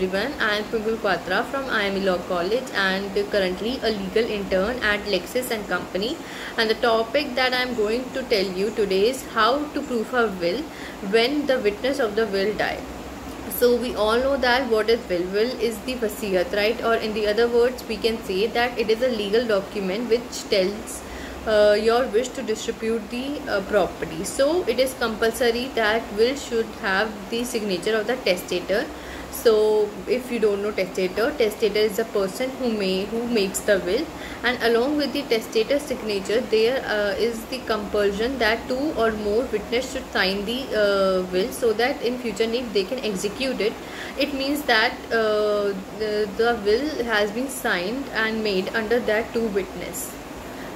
everyone. I am Pingul Quatra from IME Law College and currently a legal intern at Lexis and Company. And the topic that I am going to tell you today is how to prove a will when the witness of the will died. So we all know that what is will. Will is the wasiyat, right? Or in the other words, we can say that it is a legal document which tells your wish to distribute the property. So it is compulsory that will should have the signature of the testator. So if you don't know testator is the person who makes the will, and along with the testator signature there is the compulsion that two or more witnesses should sign the will, so that in future if they can execute it, it means that the will has been signed and made under that two witness.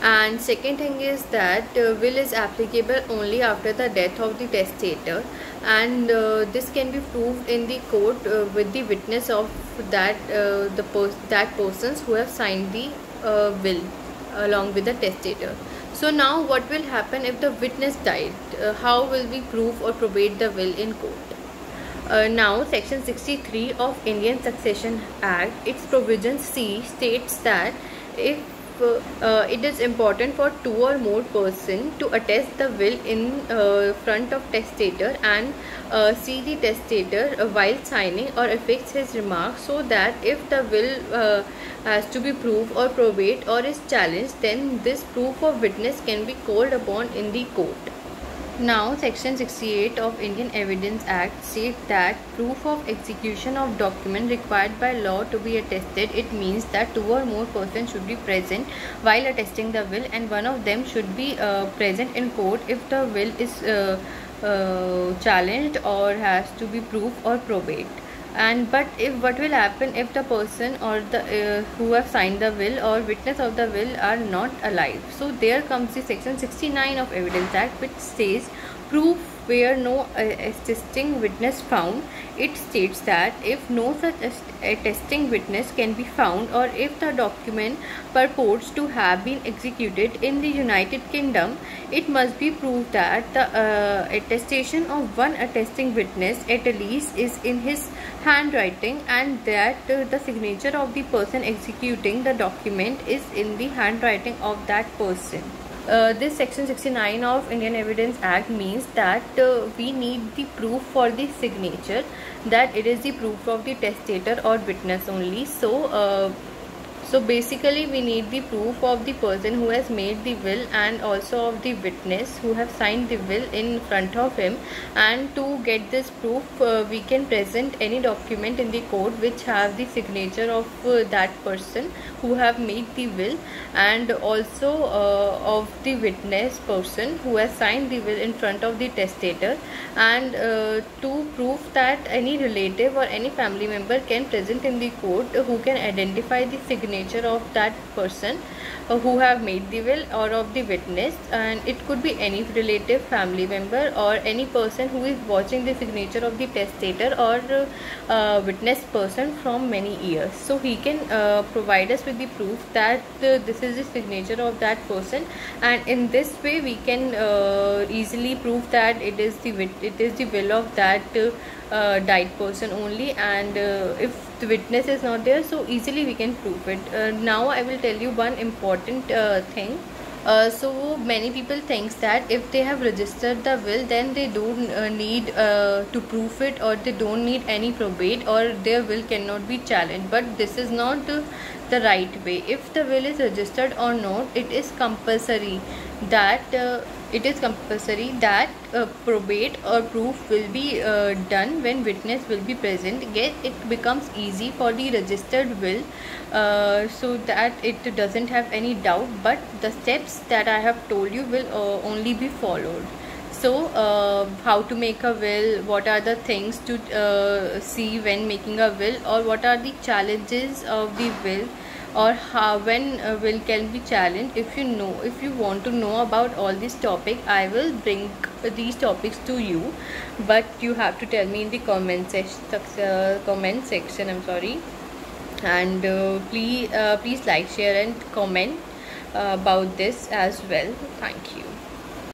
And second thing is that will is applicable only after the death of the testator, and this can be proved in the court with the witness of that that persons who have signed the will along with the testator. So now what will happen if the witness died? How will we prove or probate the will in court? Now section 63 of Indian Succession Act, its provision C states that if it is important for two or more persons to attest the will in front of testator and see the testator while signing or affix his remarks, so that if the will has to be proved or probate or is challenged, then this proof of witness can be called upon in the court. Now section 68 of Indian Evidence Act states that proof of execution of document required by law to be attested. It means that two or more persons should be present while attesting the will, and one of them should be present in court if the will is challenged or has to be proved or probate. And but if what will happen if the person or the who have signed the will or witness of the will are not alive? So there comes the section 69 of Evidence Act, which says proof where no attesting witness found. It states that if no such attesting witness can be found, or if the document purports to have been executed in the United Kingdom, it must be proved that the attestation of one attesting witness at least is in his handwriting, and that the signature of the person executing the document is in the handwriting of that person. This section 69 of Indian Evidence Act means that we need the proof for the signature, that it is the proof of the testator or witness only. So basically we need the proof of the person who has made the will and also of the witness who have signed the will in front of him. And to get this proof, we can present any document in the court which have the signature of that person who have made the will, and also of the witness person who has signed the will in front of the testator, and to prove that any relative or any family member can present in the court who can identify the signature of that person who have made the will or of the witness. And it could be any relative, family member, or any person who is watching the signature of the testator or witness person from many years. So he can provide us with the proof that this is the signature of that person, and in this way we can easily prove that it is the will of that died person only. And if the witness is not there, so easily we can prove it. Now I will tell you one important thing. So many people thinks that if they have registered the will, then they don't need to prove it, or they don't need any probate, or their will cannot be challenged. But this is not the right way. If the will is registered or not, it is compulsory that probate or proof will be done when witness will be present. Yet it becomes easy for the registered will, so that it doesn't have any doubt, but the steps that I have told you will only be followed. So how to make a will, what are the things to see when making a will, or what are the challenges of the will, or how when will can be challenged. If you want to know about all these topics, I will bring these topics to you, but you have to tell me in the comment section. I'm sorry. And please like, share and comment about this as well. Thank you.